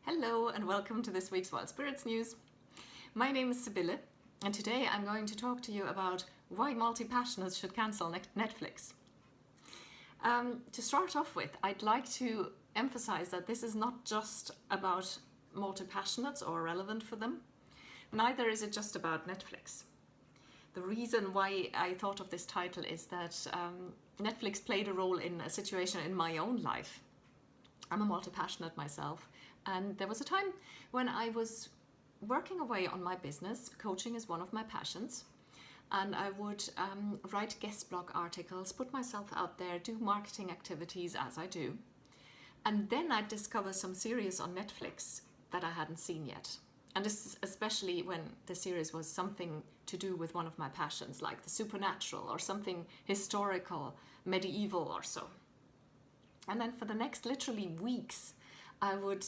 Hello and welcome to this week's Wild Spirits News. My name is Sibylle and today I'm going to talk to you about why Multipassionates should cancel Netflix. To start off with, I'd like to emphasize that this is not just about Multipassionates or relevant for them. Neither is it just about Netflix. The reason why I thought of this title is that Netflix played a role in a situation in my own life. I'm a multi-passionate myself, and there was a time when I was working away on my business. Coaching is one of my passions, and I would write guest blog articles, put myself out there, do marketing activities as I do, and then I'd discover some series on Netflix that I hadn't seen yet. And this is especially when the series was something to do with one of my passions, like the supernatural or something historical, medieval or so. And then for the next literally weeks, I would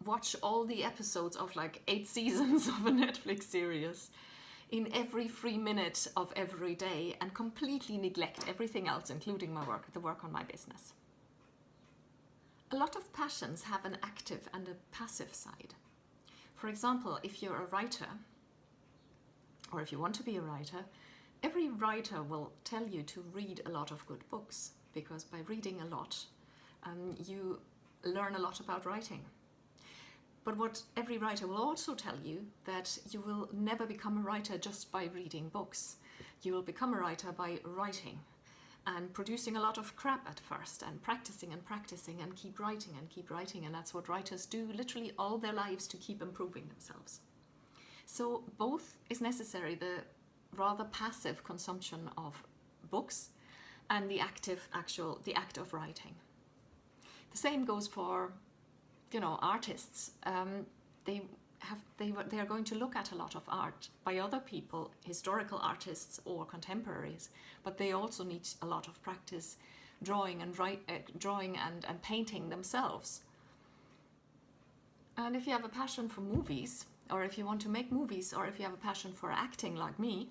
watch all the episodes of like 8 seasons of a Netflix series in every free minute of every day and completely neglect everything else, including my work, the work on my business. A lot of passions have an active and a passive side. For example, if you're a writer, or if you want to be a writer, every writer will tell you to read a lot of good books, because by reading a lot, you learn a lot about writing. But what every writer will also tell you, that you will never become a writer just by reading books. You will become a writer by writing and producing a lot of crap at first and practicing and keep writing, and that's what writers do literally all their lives to keep improving themselves. So both is necessary, the rather passive consumption of books and the act of writing. The same goes for, artists. They are going to look at a lot of art by other people, historical artists or contemporaries, but they also need a lot of practice drawing and painting themselves. And if you have a passion for movies, or if you want to make movies, or if you have a passion for acting like me,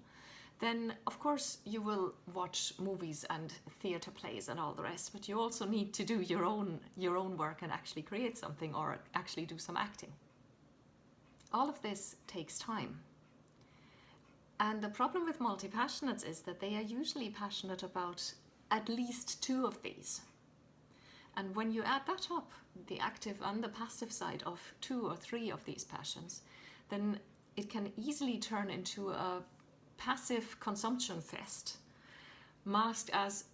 then of course you will watch movies and theatre plays and all the rest, but you also need to do your own work and actually create something or actually do some acting. All of this takes time. And the problem with multi-passionates is that they are usually passionate about at least 2 of these. And when you add that up, the active and the passive side of 2 or 3 of these passions, then it can easily turn into a passive consumption fest, masked as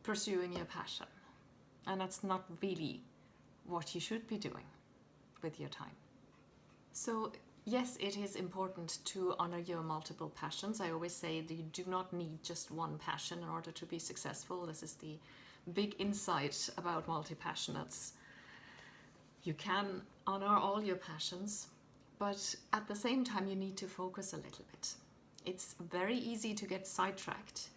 pursuing your passion. And that's not really what you should be doing with your time. So yes, it is important to honor your multiple passions. I always say that you do not need just one passion in order to be successful. This is the big insight about multi-passionates. You can honor all your passions, but at the same time you need to focus a little bit. It's very easy to get sidetracked,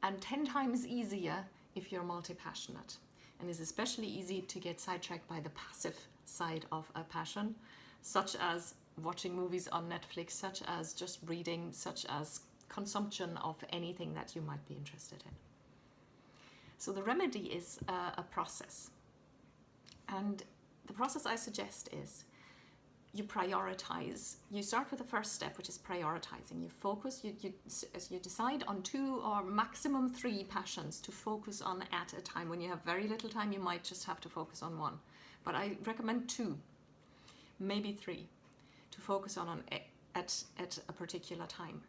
and 10 times easier if you're multi-passionate. And it's especially easy to get sidetracked by the passive side of a passion, such as watching movies on Netflix, such as just reading, such as consumption of anything that you might be interested in. So the remedy is a process. And the process I suggest is you prioritize. You start with the first step, which is prioritizing. You focus, you decide on 2 or maximum 3 passions to focus on at a time. When you have very little time, you might just have to focus on 1. But I recommend 2, maybe 3, to focus on at a particular time.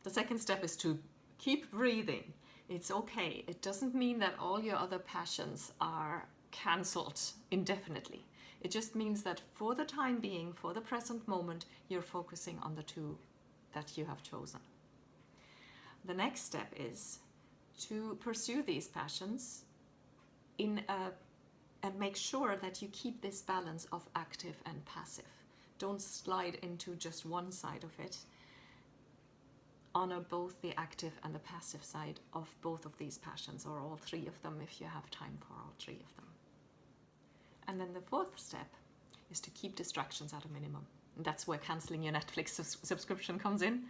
The second step is to keep breathing. It's okay. It doesn't mean that all your other passions are cancelled indefinitely. It just means that for the time being, for the present moment, you're focusing on the 2 that you have chosen. The next step is to pursue these passions and make sure that you keep this balance of active and passive. Don't slide into just one side of it. Honor both the active and the passive side of both of these passions, or all 3 of them if you have time for all 3 of them. And then the 4th step is to keep distractions at a minimum. And that's where cancelling your Netflix subscription comes in.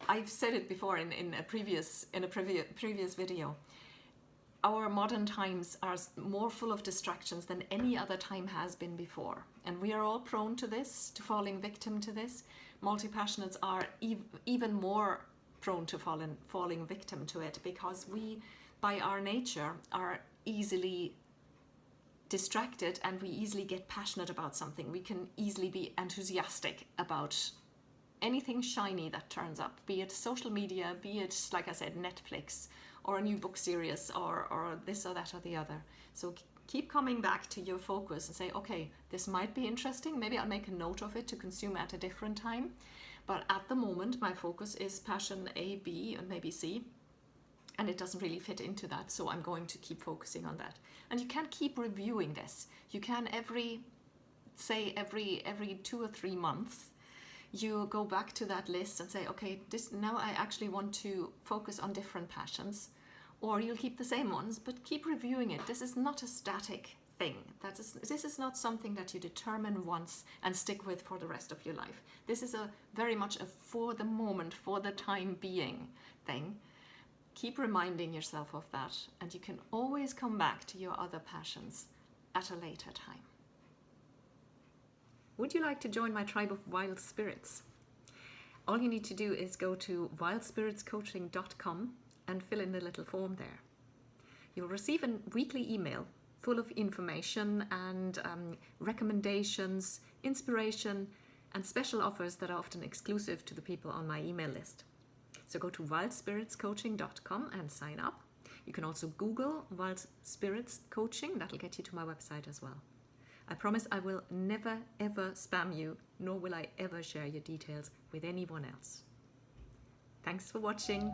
I've said it before in a previous video. our modern times are more full of distractions than any other time has been before. And we are all prone to this, to falling victim to this. Multipassionates are even more prone to falling victim to it, because we, by our nature, are easily distracted, and we easily get passionate about something. We can easily be enthusiastic about anything shiny that turns up, be it social media, be it, like I said, Netflix, or a new book series, or this or that or the other. So keep coming back to your focus and say, okay, this might be interesting. Maybe I'll make a note of it to consume at a different time. But at the moment, my focus is passion A, B, and maybe C. And it doesn't really fit into that, so I'm going to keep focusing on that. And you can keep reviewing this. You can every 2 or 3 months, you go back to that list and say, okay, now I actually want to focus on different passions. Or you'll keep the same ones, but keep reviewing it. This is not a static thing. This is not something that you determine once and stick with for the rest of your life. This is very much a for the moment, for the time being thing. Keep reminding yourself of that, and you can always come back to your other passions at a later time. Would you like to join my tribe of wild spirits? All you need to do is go to wildspiritscoaching.com and fill in the little form there. You'll receive a weekly email full of information and recommendations, inspiration, and special offers that are often exclusive to the people on my email list. So go to wildspiritscoaching.com and sign up. You can also Google Wild Spirits Coaching. That'll get you to my website as well. I promise I will never ever spam you, nor will I ever share your details with anyone else. Thanks for watching.